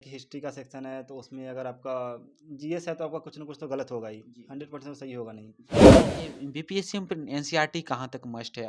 कि हिस्ट्री का सेक्शन है तो उसमें अगर आपका जीएस है तो आपका कुछ ना कुछ तो गलत होगा ही, जी। 100% सही होगा नहीं। ये बीपीएससी में एनसीईआरटी कहाँ तक मस्ट है?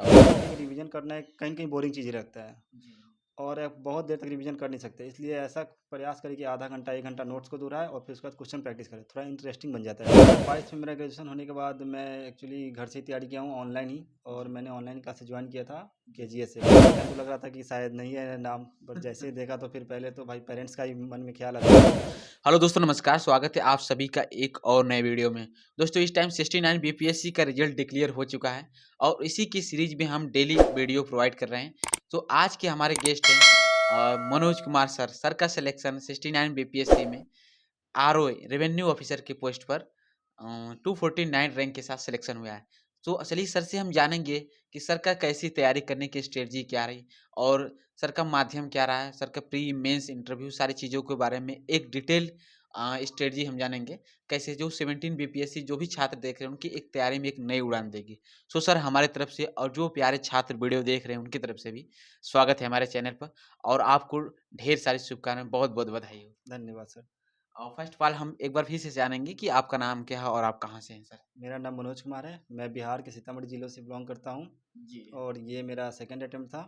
रिवीजन करना एक कहीं कहीं बोरिंग चीज़ लगता है जी। और आप बहुत देर तक रिवीजन कर नहीं सकते, इसलिए ऐसा प्रयास करें कि आधा घंटा 1 घंटा नोट्स को दोहराए और फिर उसके बाद क्वेश्चन प्रैक्टिस करें, थोड़ा इंटरेस्टिंग बन जाता है। 22 में मेरा ग्रेजुएशन होने के बाद मैं एक्चुअली घर से ही तैयारी किया हूँ ऑनलाइन ही, और मैंने ऑनलाइन क्लासेस ज्वाइन किया था KGS से। तो लग रहा था कि शायद नहीं है नाम, बट जैसे ही देखा तो फिर पहले तो भाई पेरेंट्स का ही मन में ख्याल आता है। हेलो दोस्तों, नमस्कार। स्वागत है आप सभी का एक और नए वीडियो में। दोस्तों, इस टाइम 69 बीपीएससी का रिजल्ट डिक्लेयर हो चुका है और इसी की सीरीज में हम डेली वीडियो प्रोवाइड कर रहे हैं। तो आज के हमारे गेस्ट हैं मनोज कुमार सर। सर का सिलेक्शन 69 बीपीएससी में आरओए रेवेन्यू ऑफिसर की पोस्ट पर 249 रैंक के साथ सिलेक्शन हुआ है। तो चलिए सर से हम जानेंगे कि सर का कैसी तैयारी करने की स्ट्रेटजी क्या रही और सर का माध्यम क्या रहा है, सर का प्री मेंस इंटरव्यू, सारी चीज़ों के बारे में एक डिटेल स्ट्रेटजी हम जानेंगे। कैसे जो 17 बीपीएससी जो भी छात्र देख रहे हैं उनकी एक तैयारी में एक नई उड़ान देगी। सो सर, हमारे तरफ से और जो प्यारे छात्र वीडियो देख रहे हैं उनकी तरफ से भी स्वागत है हमारे चैनल पर और आपको ढेर सारी शुभकामनाएं, बहुत बहुत बधाई हो। धन्यवाद सर। फर्स्ट ऑफ ऑल हम एक बार फिर से जानेंगे कि आपका नाम क्या है और आप कहाँ से हैं सर? मेरा नाम मनोज कुमार है, मैं बिहार के सीतामढ़ी जिलों से बिलोंग करता हूँ जी। और ये मेरा सेकंड अटेम्प्ट था।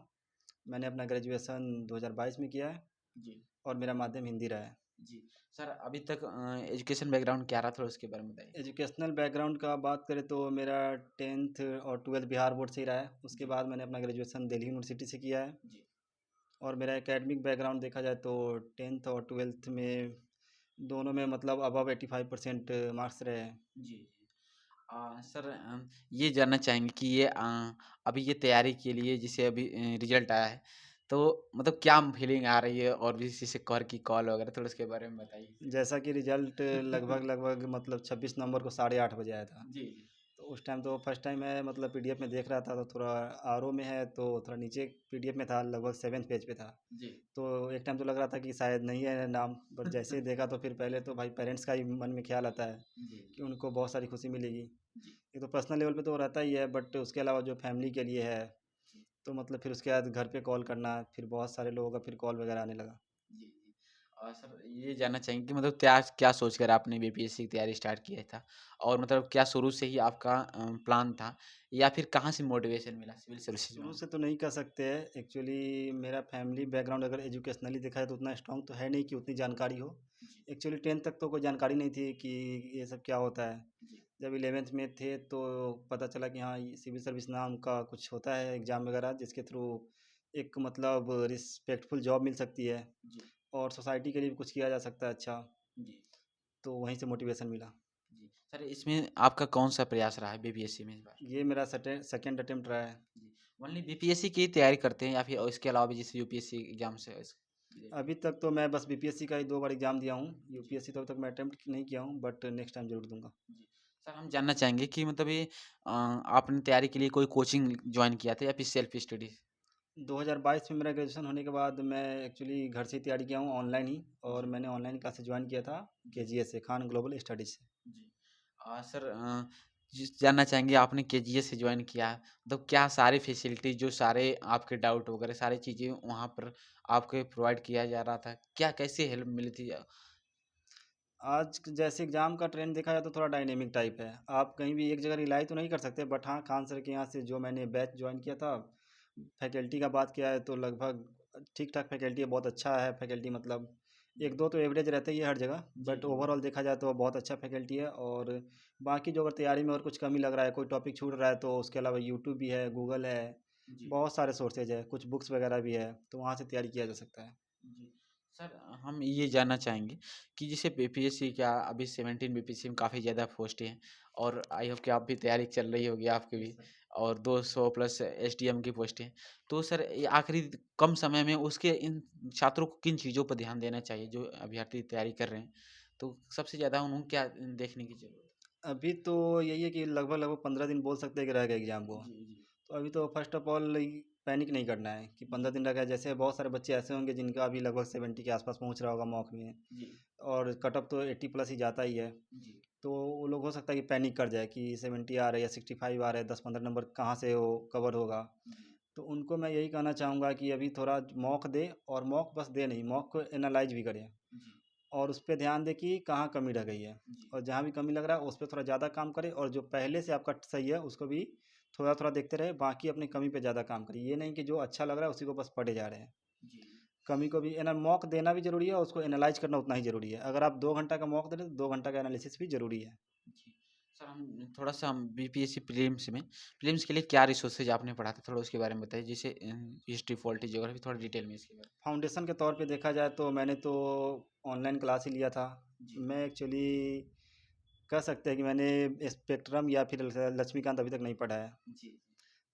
मैंने अपना ग्रेजुएशन 2022 में किया है जी। और मेरा माध्यम हिंदी रहा है। जी। सर, अभी तक एजुकेशन बैकग्राउंड क्या रहा, थोड़ा उसके बारे में बताइए? एजुकेशनल बैकग्राउंड का बात करें तो मेरा 10th और 12th बिहार बोर्ड से ही रहा है। उसके जी। बाद मैंने अपना ग्रेजुएशन दिल्ली यूनिवर्सिटी से किया है। जी। और मेरा एकेडमिक बैकग्राउंड देखा जाए तो 10th और 12th में दोनों में मतलब अबव 85% मार्क्स रहे हैं। जी, जी। सर, ये जानना चाहेंगे कि ये अभी ये तैयारी के लिए जिसे अभी रिजल्ट आया है, तो मतलब क्या फीलिंग आ रही है और भी जैसे कर की कॉल वगैरह, थोड़ा उसके बारे में बताइए? जैसा कि रिजल्ट लगभग लगभग मतलब 26 नवंबर को 8:30 बजे आया था। जी, जी। तो उस टाइम तो फर्स्ट टाइम मैं मतलब पीडीएफ में देख रहा था तो थोड़ा आरओ में है तो थोड़ा नीचे पीडीएफ में था, लगभग 7th पेज पे था। जी। तो एक टाइम तो लग रहा था कि शायद नहीं है नाम, बट जैसे ही देखा तो फिर पहले तो भाई पेरेंट्स का ही मन में ख्याल आता है जी, कि उनको बहुत सारी खुशी मिलेगी। जी। ये तो पर्सनल लेवल पे तो रहता ही है, बट उसके अलावा जो फैमिली के लिए है जी, तो मतलब फिर उसके बाद घर पे कॉल करना, फिर बहुत सारे लोगों का फिर कॉल वगैरह आने लगा। जी, जी। सर, ये जानना चाहेंगे कि मतलब क्या क्या सोचकर आपने बीपीएससी की तैयारी स्टार्ट किया था? और मतलब क्या शुरू से ही आपका प्लान था या फिर कहाँ से मोटिवेशन मिला सिविल सर्विसेज में शुरू आने से तो नहीं कह सकते हैं, एक्चुअली मेरा फैमिली बैकग्राउंड अगर एजुकेशनली देखा है तो उतना स्ट्रांग तो है नहीं कि उतनी जानकारी हो। जी, एक्चुअली 10th तक तो कोई जानकारी नहीं थी कि ये सब क्या होता है। जी, जब 11th में थे तो पता चला कि हाँ, ये सिविल सर्विस नाम का कुछ होता है एग्ज़ाम वगैरह, जिसके थ्रू एक मतलब रिस्पेक्टफुल जॉब मिल सकती है जी, और सोसाइटी के लिए भी कुछ किया जा सकता है अच्छा। जी, तो वहीं से मोटिवेशन मिला। जी। सर, इसमें आपका कौन-सा प्रयास रहा है बीपीएससी में इस बार? ये मेरा सेकेंड अटेम्प्ट रहा है। जी, ओनली बीपीएससी की तैयारी करते हैं या फिर इसके अलावा भी जैसे यूपीएससी एग्ज़ाम्स है इस रिलेटेड? अभी तक तो मैं बस बीपीएससी का ही 2 बार एग्ज़ाम दिया हूँ। जी, यूपीएससी तो अभी तक मैं अटेम्प्ट नहीं किया हूँ, बट नेक्स्ट टाइम ज़रूर दूँगा। जी। सर, हम जानना चाहेंगे कि मतलब ये आपने तैयारी के लिए कोई कोचिंग जॉइन किया था या फिर सेल्फ स्टडी? 2022 में मेरा ग्रेजुएशन होने के बाद मैं एक्चुअली घर से ही तैयारी किया हूँ ऑनलाइन ही, और जी, मैंने ऑनलाइन क्लासेस ज्वाइन किया था जी, केजीएस से, खान ग्लोबल स्टडीज़ से। जी। सर, जानना चाहेंगे आपने केजीएस से जॉइन किया, तो क्या सारी फैसिलिटी जो सारे आपके डाउट वगैरह सारी चीज़ें वहाँ पर आपको प्रोवाइड किया जा रहा था? क्या कैसे हेल्प मिली थी? आज जैसे एग्ज़ाम का ट्रेंड देखा जाए तो थोड़ा डायनेमिक टाइप है। आप कहीं भी एक जगह रिलाई तो नहीं कर सकते, बट हाँ, खान सर के यहाँ से जो मैंने बैच ज्वाइन किया था, फैकल्टी का बात किया है तो लगभग ठीक-ठाक फैकल्टी है, बहुत अच्छा है फैकल्टी, मतलब जी, 1-2 तो एवरेज रहता ही है हर जगह, जी, बट जी, ओवरऑल देखा जाए तो बहुत अच्छा फैकल्टी है। और बाकी जो अगर तैयारी में और कुछ कमी लग रहा है, कोई टॉपिक छूट रहा है, तो उसके अलावा यूट्यूब भी है, गूगल है, जी, बहुत सारे सोर्सेज है, कुछ बुक्स वगैरह भी है, तो वहाँ से तैयारी किया जा सकता है। जी। सर, हम ये जानना चाहेंगे कि जैसे बीपीएससी क्या अभी 17 बीपीएससी में काफ़ी ज़्यादा पोस्टें हैं और आई होप कि आप भी तैयारी चल रही होगी आपकी भी और 200 प्लस एसडीएम की पोस्टें हैं। तो सर, ये आखिरी कम समय में उसके इन छात्रों को किन चीज़ों पर ध्यान देना चाहिए जो अभ्यर्थी तैयारी कर रहे हैं? तो सबसे ज़्यादा उन्हें क्या देखने की ज़रूरत है? अभी तो यही है कि लगभग-लगभग 15 दिन बोल सकते हैं कि रह गए एग्ज़ाम को। जी, जी। तो अभी तो फर्स्ट ऑफ ऑल पैनिक नहीं करना है कि 15 जी, दिन रह गया। जैसे बहुत सारे बच्चे ऐसे होंगे जिनका अभी लगभग 70 के आसपास पहुंच रहा होगा मॉक में, जी, और कट ऑफ तो 80 प्लस ही जाता ही है। जी, तो वो लोग हो सकता है कि पैनिक कर जाए कि 70 आ रहा है या 65 आ रहा है, 10-15 नंबर कहाँ से वो कवर होगा। जी, तो उनको मैं यही कहना चाहूँगा कि अभी थोड़ा मॉक दे, और मॉक बस दे नहीं, मॉक को एनालाइज भी करें। जी, और उस पे ध्यान दें कि कहाँ कमी रह गई है, जी। और जहाँ भी कमी लग रहा है उस पे थोड़ा ज़्यादा काम करें, और जो पहले से आपका सही है उसको भी थोड़ा-थोड़ा देखते रहे, बाकी अपनी कमी पे ज़्यादा काम करिए। ये नहीं कि जो अच्छा लग रहा है उसी को बस पढ़े जा रहे हैं। जी, कमी को भी मॉक देना भी ज़रूरी है, और उसको एनालाइज़ करना उतना ही ज़रूरी है। अगर आप 2 घंटा का मॉक दे रहे हैं तो 2 घंटा का एनालिसिस भी ज़रूरी है। जी। सर हम थोड़ा-सा हम बीपीएससी प्रीलिम्स के लिए क्या रिसोर्सेज़ आपने पढ़ा था? थोड़ा उसके बारे में बताइए जैसे हिस्ट्री, पॉलिटी, ज्योग्राफी थोड़ा डिटेल में इसके बारे में। फाउंडेशन के तौर पे देखा जाए तो मैंने तो ऑनलाइन क्लास ही लिया था। जी। मैं एक्चुअली कह सकते हैं कि मैंने स्पेक्ट्रम या फिर लक्ष्मीकांत अभी तक नहीं पढ़ा है। जी,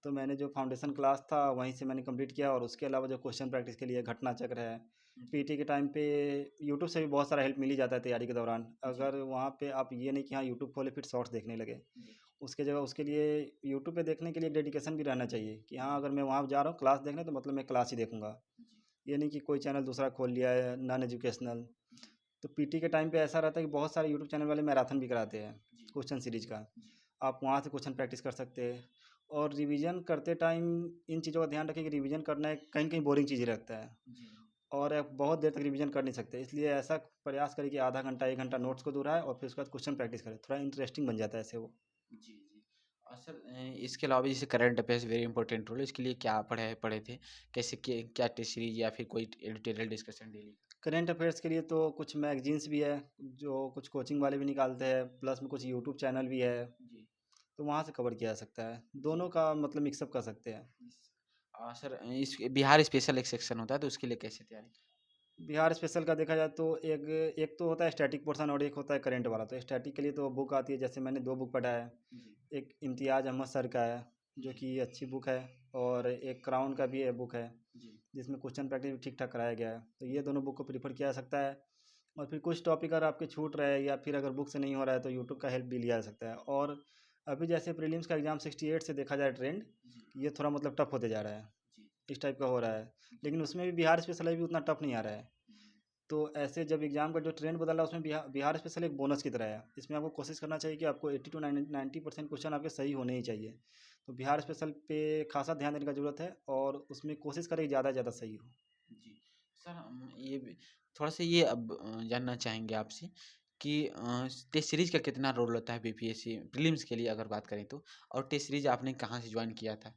तो मैंने जो फाउंडेशन क्लास था वहीं से मैंने कंप्लीट किया, और उसके अलावा जो क्वेश्चन प्रैक्टिस के लिए घटना चक्र है, जी, पीटी के टाइम पे यूट्यूब से भी बहुत सारा हेल्प मिल ही जाता है तैयारी के दौरान। जी, अगर वहाँ पे आप ये नहीं कि हाँ यूट्यूब खोले फिर शॉर्ट्स देखने लगे, जी, उसके जगह उसके लिए यूट्यूब पे देखने के लिए डेडिकेशन भी रहना चाहिए कि हाँ जी, अगर मैं वहाँ जा रहा हूँ क्लास देखने तो मतलब मैं क्लास ही देखूंगा। जी, ये नहीं कि कोई चैनल दूसरा खोल लिया है नॉन एजुकेशनल। जी, तो पीटी के टाइम पे ऐसा रहता है कि बहुत सारे यूट्यूब चैनल वाले मैराथन भी कराते हैं जी, क्वेश्चन सीरीज का। जी, आप वहाँ से क्वेश्चन प्रैक्टिस कर सकते हैं, और रिवीजन करते टाइम इन चीज़ों का ध्यान रखें कि रिवीजन करना एक कहीं कहीं बोरिंग चीज़ रखता है, जी, और आप बहुत देर तक रिवीजन कर नहीं सकते। इसलिए ऐसा प्रयास करें कि आधा घंटा 1 घंटा नोट्स को दोहराए और फिर उसके बाद क्वेश्चन प्रैक्टिस करें, थोड़ा इंटरेस्टिंग बन जाता है ऐसे वो। जी, जी। और सर इसके अलावा भी जैसे current affairs very important role है, इसके लिए क्या पढ़े पढ़े थे? कैसे क्या टेस्ट सीरीज या फिर कोई editorial discussion daily? Current affairs के लिए तो कुछ मैगजीन्स भी है जो कुछ कोचिंग वाले भी निकालते हैं, प्लस में कुछ यूट्यूब चैनल भी है, जी, तो वहाँ से कवर किया जा सकता है। जी। दोनों का मतलब मिक्सअप कर सकते हैं। सर इस बिहार स्पेशल एक सेक्शन होता है तो उसके लिए कैसे तैयारी? बिहार स्पेशल का देखा जाए तो एक एक तो होता है स्टैटिक पोर्शन, और एक होता है करंट वाला। तो स्टैटिक के लिए तो बुक आती है, जैसे मैंने 2 बुक पढ़ा है। जी, एक इम्तियाज़ अहमद सर का है जो जी, कि अच्छी बुक है, और एक क्राउन का भी है बुक है जी, जिसमें क्वेश्चन प्रैक्टिस भी ठीक ठाक कराया गया है। तो ये दोनों बुक को प्रीफर किया जा सकता है। और फिर कुछ टॉपिक अगर आपके छूट रहे या फिर अगर बुक से नहीं हो रहा है तो यूट्यूब का हेल्प भी लिया जा सकता है। और अभी जैसे प्रीलिम्स का एग्ज़ाम 68 से देखा जाए ट्रेंड, जी, ये थोड़ा मतलब टफ होते जा रहा है, जी, इस टाइप का हो रहा है। जी, लेकिन उसमें भी बिहार स्पेशल अभी उतना टफ नहीं आ रहा है। जी, तो ऐसे जब एग्ज़ाम का जो ट्रेंड बदल रहा है उसमें बिहार स्पेशल एक बोनस की तरह है। इसमें आपको कोशिश करना चाहिए कि आपको 80 टू 90% क्वेश्चन आपके सही होने ही चाहिए। तो बिहार स्पेशल पे खासा ध्यान देने का ज़रूरत है, और उसमें कोशिश करें कि ज़्यादा से ज़्यादा सही हो। जी। सर हम ये भी थोड़ा-सा ये अब जानना चाहेंगे आपसे कि टेस्ट सीरीज़ का कितना रोल होता है बीपीएससी प्रीलिम्स के लिए अगर बात करें तो? और टेस्ट सीरीज़ आपने कहाँ से जॉइन किया था?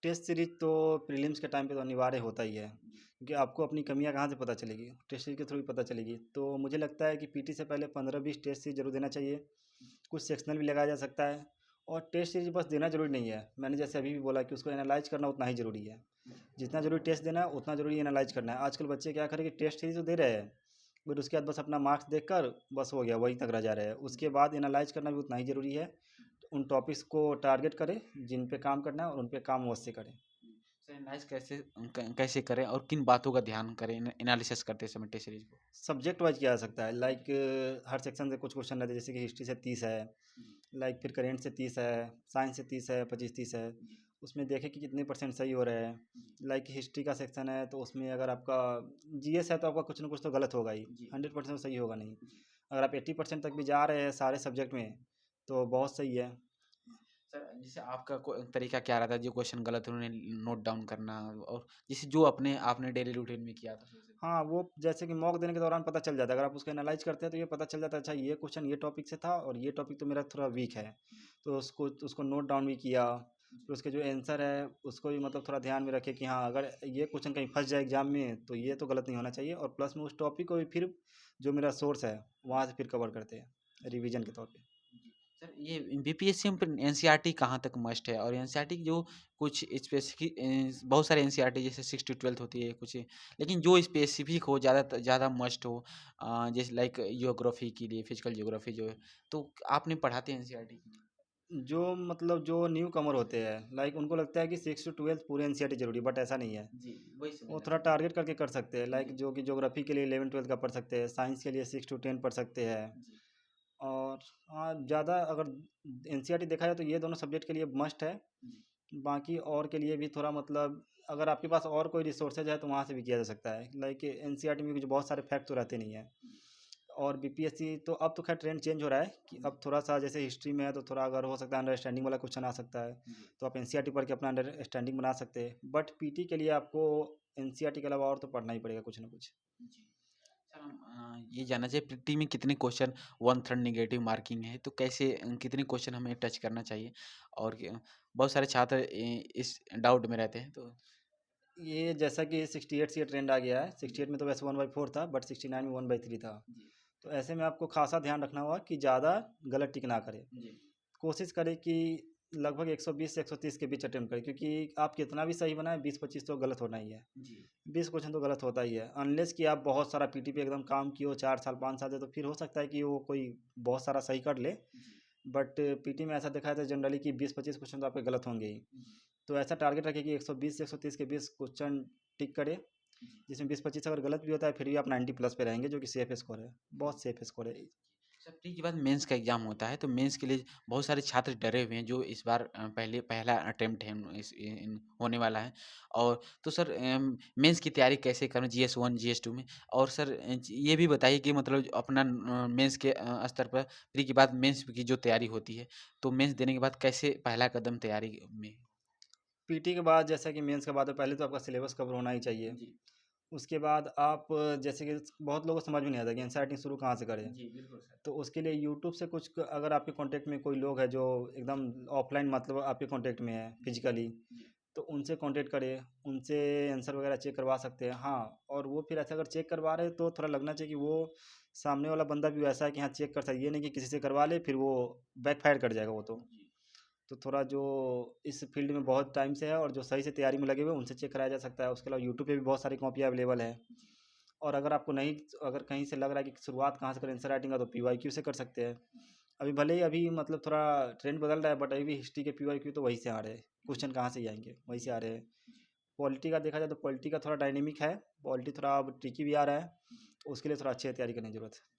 टेस्ट सीरीज तो प्रीलिम्स के टाइम पे तो अनिवार्य होता ही है, जी, क्योंकि आपको अपनी कमियां कहाँ से पता चलेगी, टेस्ट सीरीज के थ्रू ही पता चलेगी। तो मुझे लगता है कि पीटी से पहले 15-20 टेस्ट सीरीज जरूर देना चाहिए। जी, कुछ सेक्शनल भी लगाया जा सकता है, और टेस्ट सीरीज बस देना जरूरी नहीं है। मैंने जैसे अभी भी बोला कि उसको एनालाइज करना उतना ही जरूरी है। जी, जितना जरूरी टेस्ट देना है उतना जरूरी एनालाइज करना है। आजकल बच्चे क्या करें कि टेस्ट सीरीज तो दे रहे हैं, बट उसके बाद बस अपना मार्क्स देखकर बस हो गया, वहीं तक रह जा रहे हैं। उसके जी, बाद एनालाइज करना भी उतना ही जरूरी है। तो उन टॉपिक्स को टारगेट करें जिन पे काम करना है, और उन पे काम अवश्य करें। जी। सर एनालाइज़ कैसे करें और किन बातों का ध्यान करें एनालिसिस करते समय टेस्ट सीरीज़ को? सब्जेक्ट वाइज किया जा सकता है, लाइक हर सेक्शन से कुछ क्वेश्चन रहते हैं, जैसे कि हिस्ट्री से 30 है, जी, लाइक फिर करेंट से 30 है, साइंस से 30 है, 25-30 है। जी, उसमें देखें कि कितने परसेंट सही हो रहे हैं। जी, लाइक हिस्ट्री का सेक्शन है तो उसमें अगर आपका जीएस है तो आपका कुछ ना कुछ तो गलत होगा ही, जी, 100% तो सही होगा नहीं। जी। अगर आप 80% तक भी जा रहे हैं सारे सब्जेक्ट में तो बहुत सही है। सर जैसे आपका तरीका क्या रहता है जो क्वेश्चन गलत है उन्हें नोट डाउन करना और जैसे जो अपने आपने डेली रूटीन में किया था शुरू से? हाँ, वो जैसे कि मॉक देने के दौरान पता चल जाता है, अगर आप उसको एनालाइज करते हैं तो ये पता चल जाता है, अच्छा ये क्वेश्चन ये टॉपिक से था और ये टॉपिक तो मेरा थोड़ा वीक है। जी, तो उसको उसको नोट डाउन भी किया। जी, फिर उसके जो आंसर है उसको भी मतलब थोड़ा ध्यान में रखे कि हाँ अगर ये क्वेश्चन कहीं फंस जाए एग्जाम में तो ये तो गलत नहीं होना चाहिए, और प्लस में उस टॉपिक को भी फिर जो मेरा सोर्स है वहाँ से फिर कवर करते हैं जी, रिवीजन के तौर पे। जी। सर ये बीपीएससी में एनसीईआरटी कहाँ तक मस्ट है और एनसीईआरटी की जो कुछ स्पेसिफिक बहुत सारे एनसीईआरटी जैसे 6 टू 12 होती है कुछ लेकिन जो स्पेसिफिक हो ज़्यादा मस्ट हो जैसे लाइक ज्योग्राफी के लिए फिजिकल ज्योग्राफी जो है तो आपने पढ़ाते हैं एनसीईआरटी की? जो मतलब जो न्यू कमर होते हैं लाइक उनको लगता है कि 6 to 12 पूरे एनसीईआरटी जरूरी, बट ऐसा नहीं है। जी, वही वो समझना थोड़ा चाहता टारगेट करके कर सकते हैं, हूँ। लाइक जी, जो कि ज्योग्राफी के लिए 11-12 का पढ़ सकते हैं, साइंस के लिए 6 to 10 पढ़ सकते हैं। जी, और हाँ, ज़्यादा अगर एनसीईआरटी देखा जाए तो ये दोनों सब्जेक्ट के लिए मस्ट है। जी, बाकी और के लिए भी थोड़ा मतलब अगर आपके पास और कोई रिसोर्सेज है तो वहाँ से भी किया जा सकता है, लाइक एनसीईआरटी में कुछ बहुत सारे फैक्ट तो रहते नहीं हैं। जी, और बीपीएससी तो अब तो खैर ट्रेंड चेंज हो रहा है कि जी, अब थोड़ा सा जैसे हिस्ट्री में है तो थोड़ा अगर हो सकता है अंडरस्टैंडिंग वाला क्वेश्चन आ सकता है, जी, तो आप एनसीईआरटी पढ़ के अपना अंडरस्टैंडिंग बना सकते हैं। बट पीटी के लिए आपको एनसीईआरटी के अलावा और तो पढ़ना ही पड़ेगा कुछ ना कुछ। जी। सर हम ये जानना चाहिए प्रीटी में कितने क्वेश्चन 1/3 नेगेटिव मार्किंग है, तो कैसे कितने क्वेश्चन हमें टच करना चाहिए? और बहुत सारे छात्र इस डाउट में रहते हैं तो ये जैसा कि 68 से ये ट्रेंड आ गया है, 68 में तो वैसे 1/4 था, बट 69 में 1/3 था। जी, तो ऐसे में आपको खासा ध्यान रखना होगा कि ज़्यादा गलत टिक ना करें। जी, कोशिश करें कि लगभग 120 से 130 के बीच अटेम्प्ट करें, क्योंकि आप कितना भी सही बनाएं 20-25 तो गलत होना ही है। जी, 20 क्वेश्चन तो गलत होता ही है, अनलेस कि आप बहुत सारा पीटी पे एकदम काम किए हो 4 साल 5 साल से, तो फिर हो सकता है कि वो कोई बहुत सारा सही कर ले। जी, बट पीटी में ऐसा देखा जाता है जनरली कि 20-25 क्वेश्चन तो आपके गलत होंगे ही। जी, तो ऐसा टारगेट रखें कि 120 से 130 के बीच क्वेश्चन टिक करें, जी। जिसमें 20-25 अगर गलत भी होता है फिर भी आप 90 प्लस पे रहेंगे, जो कि सेफ स्कोर है, बहुत सेफ स्कोर है। सर प्री के बाद मेंस का एग्जाम होता है, तो मेंस के लिए बहुत सारे छात्र डरे हुए हैं जो इस बार पहले पहला अटेम्प्ट है होने वाला है। और तो सर मेंस की तैयारी कैसे करूं GS1 GS2 में? और सर ये भी बताइए कि मतलब अपना मेंस के स्तर पर प्री के बाद मेंस की जो तैयारी होती है, तो मेंस देने के बाद कैसे पहला कदम तैयारी में? पीटी के बाद जैसा कि मेंस के बाद तो पहले तो आपका सिलेबस कवर होना ही चाहिए। जी, उसके बाद आप जैसे कि बहुत लोगों को समझ में नहीं आता कि एनसीईआरटी शुरू कहाँ से करें। जी, बिल्कुल सर। तो उसके लिए यूट्यूब से कुछ अगर आपके कांटेक्ट में कोई लोग हैं जो एकदम ऑफलाइन, मतलब आपके कांटेक्ट में है फिजिकली, जी, तो उनसे कांटेक्ट करें, उनसे आंसर वगैरह चेक करवा सकते हैं। हाँ, और वो फिर ऐसा अगर चेक करवा रहे हैं तो थोड़ा लगना चाहिए कि वो सामने वाला बंदा भी वैसा है कि हाँ चेक कर सकता है, ये नहीं कि किसी से करवा ले फिर वो बैकफायर कर जाएगा वो तो। जी, तो थोड़ा जो इस फील्ड में बहुत टाइम से है और जो सही से तैयारी में लगे हुए हैं उनसे चेक कराया जा सकता है। उसके अलावा यूट्यूब पे भी बहुत सारी कॉपियाँ अवेलेबल है। जी, और अगर आपको नहीं, अगर कहीं से लग रहा है कि शुरुआत कहाँ से करें आंसर राइटिंग का, तो पीवाईक्यू से कर सकते हैं। अभी भले ही अभी मतलब थोड़ा ट्रेंड बदल रहा है, बट अभी भी हिस्ट्री के पीवाईक्यू तो वहीं से आ रहे हैं, जी, क्वेश्चन कहाँ से ही आएंगे, वहीं से आ रहे हैं। जी, पॉलिटी का देखा जाए तो पॉलिटी का थोड़ा डायनेमिक है, पॉलिटी थोड़ा अब ट्रिकी भी आ रहा है, जी। तो उसके लिए थोड़ा अच्छी तैयारी करने की जरूरत है।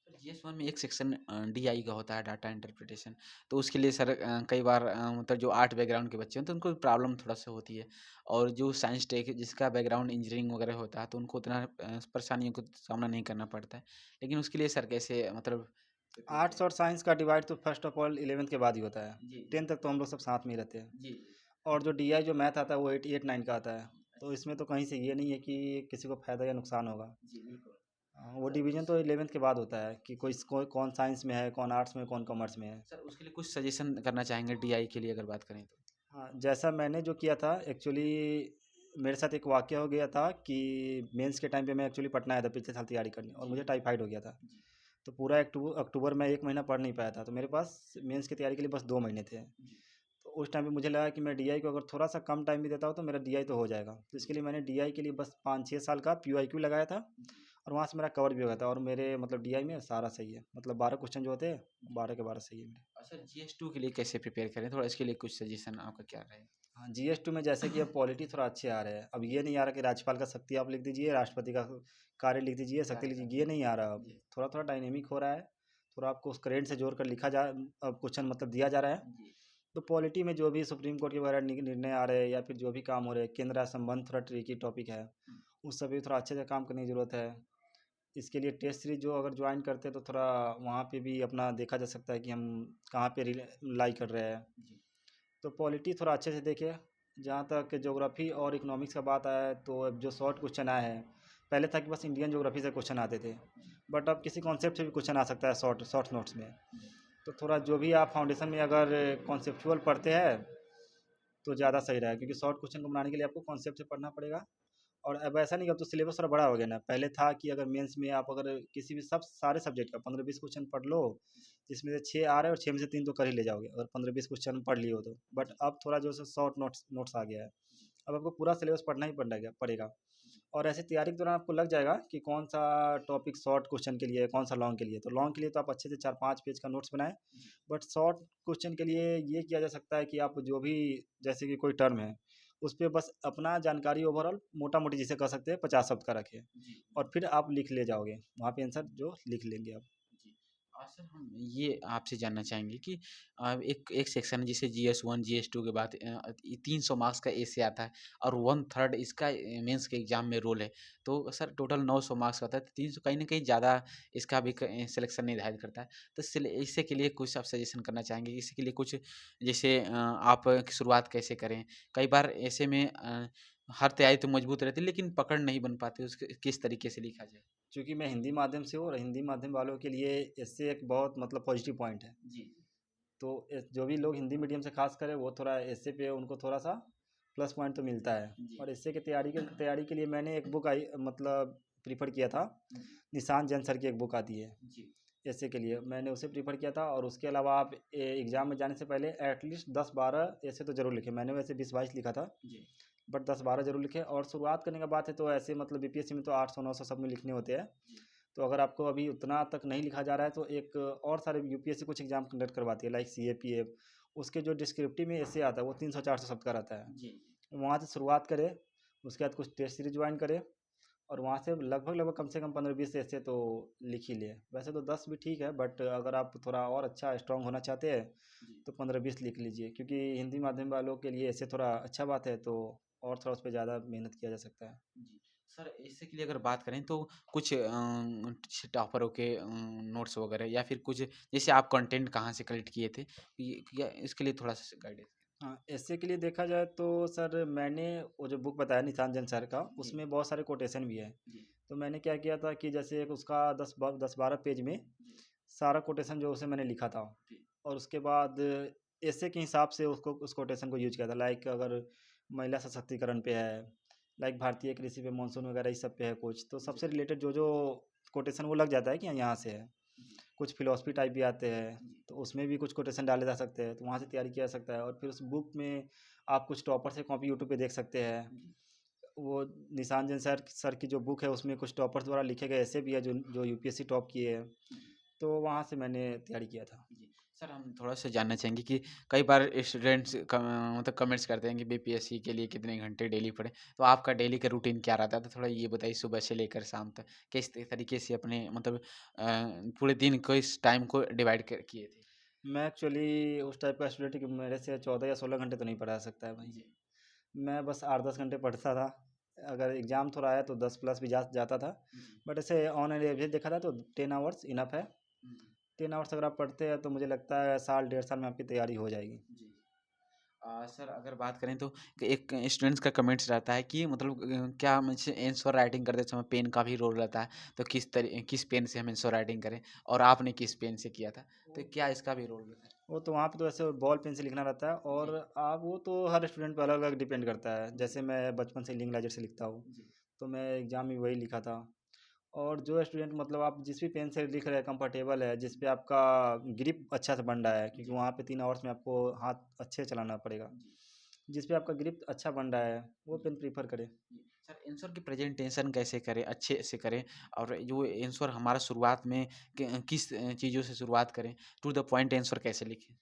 सर जीएस1 में एक सेक्शन डीआई का होता है, डाटा इंटरप्रिटेशन। तो उसके लिए सर कई बार मतलब जो आर्ट बैकग्राउंड के बच्चे हैं तो उनको प्रॉब्लम थोड़ा सा होती है। और जो साइंस टेक जिसका बैकग्राउंड इंजीनियरिंग वगैरह होता है तो उनको उतना परेशानियों का सामना नहीं करना पड़ता है। लेकिन उसके लिए सर कैसे मतलब प्रिपेयर आर्ट्स करें? और साइंस का डिवाइड तो फर्स्ट ऑफ ऑल 11th के बाद ही होता है। जी, 10th तक तो हम लोग सब साथ में ही रहते हैं। जी, और जो डीआई जो मैथ आता है वो 8 9 का आता है। तो अच्छा, इसमें तो कहीं से ये नहीं है कि किसी को फ़ायदा या नुकसान होगा। जी, बिल्कुल। वो सर डिवीज़न तो 11th के बाद होता है कि कौन साइंस में है, कौन आर्ट्स में, कौन कॉमर्स में है। सर उसके लिए कुछ सजेशन करना चाहेंगे डीआई के लिए अगर बात करें तो? हाँ, जैसा मैंने जो किया था एक्चुअली, मेरे साथ एक वाक़या हो गया था कि मेंस के टाइम पे मैं एक्चुअली पटना आया था पिछले साल तैयारी करने, और जी, मुझे टाइफाइड हो गया था। जी, तो पूरा अक्टूबर में 1 महीना पढ़ नहीं पाया था, तो मेरे पास मेंस की तैयारी के लिए बस 2 महीने थे। जी, तो उस टाइम पे मुझे लगा कि मैं डीआई को अगर थोड़ा-सा कम टाइम भी देता हूँ तो मेरा डीआई तो हो जाएगा। तो इसके लिए मैंने डीआई के लिए बस 5-6 साल का पीवाईक्यू लगाया था, जी। और वहाँ से मेरा कवर भी हो गया था, और मेरे मतलब डीआई में सारा सही है। मतलब 12 क्वेश्चन जो होते हैं, 12 के 12 सही है मेरे। अच्छा जीएस2 के लिए कैसे प्रिपेयर करें? थोड़ा इसके लिए कुछ सजेशन आपका क्या रहेगा? हाँ, जीएस2 में जैसे कि अब पॉलिटी थोड़ा अच्छे आ रहे हैं। अब ये नहीं आ रहा कि राज्यपाल का शक्ति आप लिख दीजिए, राष्ट्रपति का कार्य लिख दीजिए, शक्ति लिख दीजिए, ये नहीं आ रहा अब। जी, थोड़ा-थोड़ा डायनेमिक हो रहा है। थोड़ा आपको उस करेंट से जोड़कर लिखा जा अब क्वेश्चन मतलब दिया जा रहा है। जी, तो पॉलिटी में जो भी सुप्रीम कोर्ट के वगैरह निर्णय आ रहे हैं या फिर जो भी काम हो रहे हैं, केंद्र राज्य संबंध थोड़ा ट्रिकी टॉपिक है। हुँ, उस सब पे थोड़ा अच्छे से काम करने की ज़रूरत है। इसके लिए टेस्ट सीरीज जो अगर ज्वाइन करते हैं तो थोड़ा वहाँ पे भी अपना देखा जा सकता है कि हम कहाँ पे लाई कर रहे हैं। जी, तो पॉलिटी थोड़ा अच्छे से देखें। जहाँ तक ज्योग्राफी और इकोनॉमिक्स का बात आया है, तो अब जो शॉर्ट क्वेश्चन आए हैं, पहले था कि बस इंडियन ज्योग्राफी से क्वेश्चन आते थे, जी, बट अब किसी कॉन्सेप्ट से भी क्वेश्चन आ सकता है शॉर्ट शॉर्ट नोट्स में। जी, तो थोड़ा जो भी आप फाउंडेशन में अगर कॉन्सेप्चुअल पढ़ते हैं तो ज़्यादा सही रहेगा, क्योंकि शॉर्ट क्वेश्चन को बनाने के लिए आपको कॉन्सेप्ट से पढ़ना पड़ेगा। और अब ऐसा नहीं कि अब तो सिलेबस थोड़ा बड़ा हो गया ना, पहले था कि अगर मेंस में आप अगर किसी भी सब सारे सब्जेक्ट का 15-20 क्वेश्चन पढ़ लो, जिसमें से 6 आ रहे हैं और 6 में से 3 तो कर ही ले जाओगे अगर 15-20 क्वेश्चन पढ़ लिए हो तो। बट जी, अब थोड़ा जो है शॉर्ट नोट्स नोट्स आ गया है। जी, अब आपको पूरा सिलेबस पढ़ना ही पड़ेगा पड़ेगा। जी, और ऐसे तैयारी के दौरान आपको लग जाएगा कि कौन सा टॉपिक शॉर्ट क्वेश्चन के लिए है, कौन सा लॉन्ग के लिए। तो लॉन्ग के लिए तो आप अच्छे से 4-5 पेज का नोट्स बनाएं। जी, बट शॉर्ट क्वेश्चन के लिए ये किया जा सकता है कि आप जो भी, जैसे कि कोई टर्म है, उस पे बस अपना जानकारी ओवरऑल मोटा-मोटी जिसे कह सकते हैं 50 शब्द का रखें, जी, और फिर आप लिख ले जाओगे। वहाँ पे आंसर जो लिख लेंगे आप। जी। सर हम ये आपसे जानना चाहेंगे कि एक एक सेक्शन है जिसे जीएस1 जीएस2 के बाद 300 मार्क्स का एसे आता है और 1/3 इसका मेंस के एग्जाम में रोल है। तो सर टोटल 900 मार्क्स का होता है, तो 300 कहीं न कहीं ज़्यादा इसका भी सिलेक्शन निर्धारित करता है। तो इससे के लिए कुछ आप सजेशन करना चाहेंगे? इसके लिए कुछ जैसे आप शुरुआत कैसे करें? कई बार ऐसे में हर तैयारी तो मजबूत रहती है लेकिन पकड़ नहीं बन पाती, उसके किस तरीके से लिखा जाए? चूँकि मैं हिंदी माध्यम से हूँ और हिंदी माध्यम वालों के लिए इससे एक बहुत मतलब पॉजिटिव पॉइंट है। जी, तो जो भी लोग हिंदी मीडियम से खास करे वो थोड़ा ऐसे पे उनको थोड़ा सा प्लस पॉइंट तो मिलता है। जी, और इससे की तैयारी के लिए मैंने एक बुक आई मतलब प्रीफर किया था। जी, निशान जैन सर की एक बुक आती है जी, ऐसे के लिए, मैंने उसे प्रीफर किया था। और उसके अलावा आप एग्ज़ाम में जाने से पहले एटलीस्ट 10-12 ऐसे तो ज़रूर लिखें। मैंने वैसे 20-22 लिखा था, जी, बट 10-12 ज़रूर लिखें। और शुरुआत करने का बात है तो ऐसे मतलब बीपीएससी में तो 800-900 सब में लिखने होते हैं। जी, तो अगर आपको अभी उतना तक नहीं लिखा जा रहा है तो एक और सारे यूपीएससी कुछ एग्जाम कंडक्ट करवाती है लाइक सीएपीएफ। उसके जो डिस्क्रिप्टिव में ऐसे आता है वो 300-400 शब्द का रहता है। जी, वहाँ से शुरुआत करें, उसके बाद कुछ टेस्ट सीरीज ज्वाइन करें और वहाँ से लगभग लगभग कम से कम 15-20 ऐसे तो लिख ही लिए। वैसे तो 10 भी ठीक है, बट अगर आप थोड़ा और अच्छा स्ट्रांग होना चाहते हैं जी, तो 15-20 लिख लीजिए, क्योंकि हिंदी माध्यम वालों के लिए ऐसे थोड़ा अच्छा बात है तो और थोड़ा उस पर ज़्यादा मेहनत किया जा सकता है। जी। सर इससे के लिए अगर बात करें तो कुछ टॉपरों के नोट्स वगैरह या फिर कुछ जैसे आप कंटेंट कहाँ से कलेक्ट किए थे? ये या इसके लिए थोड़ा-सा गाइडेंस हाँ, ऐसे के लिए देखा जाए तो सर मैंने वो जो बुक बताया निशान जैन सर का, जी, उसमें बहुत सारे कोटेशन भी हैं। जी, तो मैंने क्या किया था कि जैसे एक उसका 10-12 पेज में जी, सारा कोटेशन जो उसे मैंने लिखा था। जी, और उसके बाद ऐसे के हिसाब से उसको उस कोटेशन को यूज किया था। लाइक अगर महिला सशक्तिकरण पे है, लाइक भारतीय कृषि पे मानसून वगैरह इस सब पे है कुछ, तो जी, सबसे रिलेटेड जो जो कोटेशन वो लग जाता है कि हाँ, यहाँ से है। जी, कुछ फिलोसफी टाइप भी आते हैं, जी, तो उसमें भी कुछ कोटेशन डाले जा सकते हैं, तो वहाँ से तैयारी किया जा सकता है। और फिर उस बुक में आप कुछ टॉपर से कॉपी यूट्यूब पे देख सकते हैं। जी, वो निशान जैन सर की जो बुक है उसमें कुछ टॉपर्स द्वारा लिखे गए ऐसे भी है जो जो यूपीएससी टॉप किए हैं। जी। तो वहाँ से मैंने तैयारी किया था। जी। सर हम थोड़ा-सा जानना चाहेंगे कि कई बार स्टूडेंट्स मतलब कमेंट्स करते हैं कि बीपीएससी के लिए कितने घंटे डेली पढ़ें। तो आपका डेली का रूटीन क्या रहता है? तो थोड़ा ये बताइए सुबह से लेकर शाम तक किस तरीके से अपने मतलब पूरे दिन को इस टाइम को डिवाइड कर किए थे? मैं एक्चुअली उस टाइप का स्टूडेंट कि मेरे से 14 या 16 घंटे तो नहीं पढ़ा सकता है भाई। जी। मैं बस 8-10 घंटे पढ़ता था। अगर एग्ज़ाम थोड़ा आया तो 10 प्लस भी जा जाता था। जी। बट ऐसे ऑन एन एवरेज देखा था तो 10 आवर्स इनफ है। जी। 10 आवर्स अगर आप पढ़ते हैं तो मुझे लगता है साल डेढ़ साल में आपकी तैयारी हो जाएगी। जी। सर अगर बात करें तो एक स्टूडेंट्स का कमेंट्स रहता है कि मतलब क्या मुझे आंसर राइटिंग करते समय पेन का भी रोल रहता है, तो किस पेन से हम आंसर राइटिंग करें और आपने किस पेन से किया था? तो क्या इसका भी रोल रहता है? वो तो वहाँ पे तो ऐसे बॉल पेन से लिखना रहता है। और जी, आप वो तो हर स्टूडेंट पे अलग-अलग डिपेंड करता है। जी, जैसे मैं बचपन से लिंक लाइजर से लिखता हूँ, जी, तो मैं एग्ज़ाम में वही लिखा था। और जो स्टूडेंट मतलब आप जिस भी पेन से लिख रहे हैं कंफर्टेबल है, जिस पे आपका ग्रिप अच्छा से बन रहा है, क्योंकि जी, वहाँ पे 3 आवर्स में आपको हाथ अच्छे चलाना पड़ेगा। जी, जिस पे आपका ग्रिप अच्छा बन रहा है, वो जी, पेन प्रेफ़र करें। जी। सर आंसर की प्रेजेंटेशन कैसे करें, अच्छे से करें और जो आंसर हमारा शुरुआत में किस चीज़ों से शुरुआत करें, टू द पॉइंट आंसर कैसे लिखें?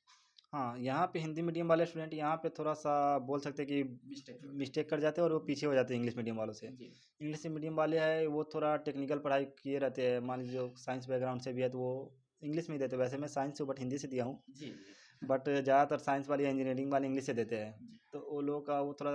हाँ, यहाँ पे हिंदी मीडियम वाले स्टूडेंट यहाँ पे थोड़ा-सा बोल सकते हैं मिस्टेक कि करते मिस्टेक कर जाते हैं और वो पीछे हो जाते हैं इंग्लिश मीडियम वालों से। हैं। जी, इंग्लिश मीडियम वाले हैं वो थोड़ा टेक्निकल पढ़ाई किए रहते हैं। मान लीजिए जो साइंस बैकग्राउंड से भी है तो वो इंग्लिश में ही देते हैं। वैसे मैं साइंस से हूँ बट हिंदी से दिया हूँ। जी, जी, बट ज़्यादातर साइंस वाले या इंजीनियरिंग वाले इंग्लिश से देते हैं। जी, तो वो लोगों का वो थोड़ा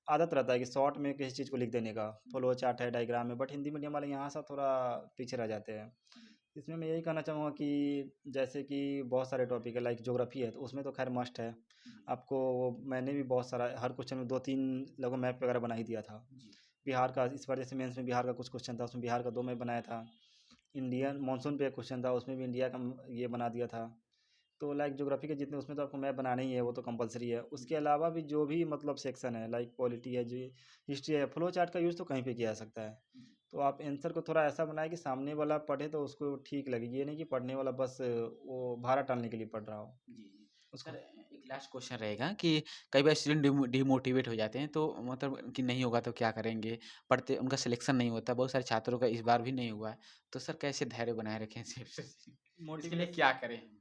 आदत रहता है कि शॉर्ट में किसी चीज़ को लिख देने का, जी, फ्लो चार्ट है, डायग्राम है। बट हिंदी मीडियम वाले यहाँ से थोड़ा पीछे रह जाते हैं। जी, इसमें मैं यही कहना चाहूँगा कि जैसे कि बहुत सारे टॉपिक है लाइक ज्योग्राफी है तो उसमें तो खैर मस्ट है। जी, आपको मैंने भी बहुत सारा हर क्वेश्चन में 2-3 लगभग मैप वगैरह बना ही दिया था। जी, बिहार का इस बार जैसे मेंस में बिहार का कुछ क्वेश्चन था, उसमें बिहार का 2 मैप बनाया था। इंडियन मानसून पे एक क्वेश्चन था, उसमें भी इंडिया का ये बना दिया था। तो लाइक ज्योग्राफी के जितने उसमें तो आपको मैप बनाना ही है, वो तो कंपलसरी है। उसके जी, अलावा भी जो भी मतलब सेक्शन है लाइक पॉलिटी है, जी हिस्ट्री है, फ्लो चार्ट का यूज़ तो कहीं पे किया जा सकता है। जी, तो आप आंसर को थोड़ा ऐसा बनाएँ कि सामने वाला पढ़े तो उसको ठीक लगे। ये नहीं कि पढ़ने वाला बस वो भाड़ा टालने के लिए पढ़ रहा हो। जी, जी। उसको सर एक लास्ट क्वेश्चन रहेगा कि कई बार स्टूडेंट डिमोटिवेट हो जाते हैं, तो मतलब कि नहीं होगा तो क्या करेंगे? पढ़ते उनका सिलेक्शन नहीं होता, बहुत सारे छात्रों का इस बार भी नहीं हुआ है। तो सर कैसे धैर्य बनाए रखें इसके लिए मोटिवेश क्या करें हम?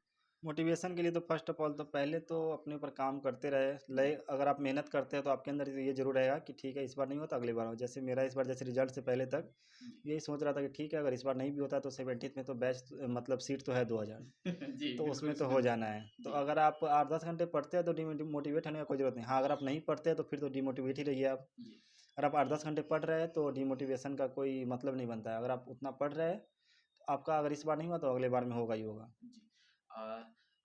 मोटिवेशन के लिए तो फर्स्ट ऑफ ऑल तो पहले तो अपने ऊपर काम करते रहे लय। जी, अगर आप मेहनत करते हैं तो आपके अंदर ये जरूर रहेगा कि ठीक है इस बार नहीं होता अगली बार हो। जैसे मेरा इस बार जैसे रिजल्ट से पहले तक जी। यही सोच रहा था कि ठीक है अगर इस बार नहीं भी होता तो 17th में तो बैच मतलब सीट तो है 2000, जी, तो बिल्कुल उसमें तो इसमें हो जाना है। तो जी, अगर आप 8-10 घंटे पढ़ते हैं तो डिमोटिवेट होने का कोई जरूरत नहीं। हाँ, अगर आप नहीं पढ़ते हैं तो फिर तो डिमोटिवेट ही रहिए आप। जी, अगर आप 8-10 घंटे पढ़ रहे हैं तो डिमोटिवेशन का कोई मतलब नहीं बनता है। अगर आप उतना पढ़ रहे हैं तो आपका अगर इस बार नहीं हुआ तो अगले बार में होगा ही होगा। जी।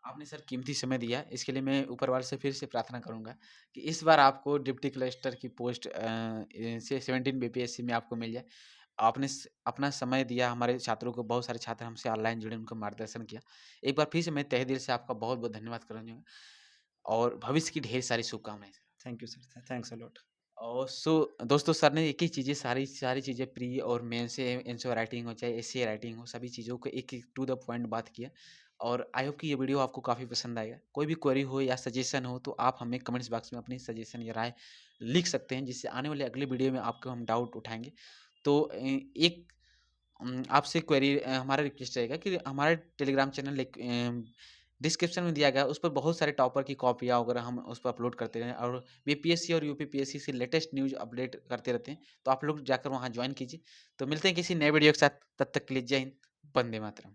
आपने सर कीमती समय दिया, इसके लिए मैं ऊपर वाले से फिर से प्रार्थना करूँगा कि इस बार आपको डिप्टी कलेक्टर की पोस्ट से 17 बीपीएससी में आपको मिल जाए। आपने अपना समय दिया, हमारे छात्रों को बहुत सारे छात्र हमसे ऑनलाइन जुड़े, उनको मार्गदर्शन किया। एक बार फिर से मैं तहे दिल से आपका बहुत-बहुत धन्यवाद करना चाहूँगा और भविष्य की ढेर सारी शुभकामनाएँ। Thank you sir, thanks a lot. और दोस्तों सर ने एक ही चीज़ें सारी सारी चीज़ें प्री और मेन से आंसर राइटिंग हो चाहे एसे राइटिंग हो, सभी चीज़ों को एक-एक टू द पॉइंट बात किया और आई होप कि ये वीडियो आपको काफ़ी पसंद आएगा। कोई भी क्वेरी हो या सजेशन हो तो आप हमें कमेंट्स बॉक्स में अपनी सजेशन या राय लिख सकते हैं, जिससे आने वाले अगले वीडियो में आपको हम डाउट उठाएँगे। तो एक आपसे क्वेरी हमारा रिक्वेस्ट रहेगा कि हमारे टेलीग्राम चैनल एक डिस्क्रिप्शन में दिया गया है, उस पर बहुत सारे टॉपर की कॉपियाँ वगैरह हम उस पर अपलोड करते हैं और बीपीएससी और यूपीपीएससी से लेटेस्ट न्यूज़ अपडेट करते रहते हैं। तो आप लोग जाकर वहाँ ज्वाइन कीजिए। तो मिलते हैं किसी नए वीडियो के साथ, तब तक के लिए जय हिंद, वंदे मातरम।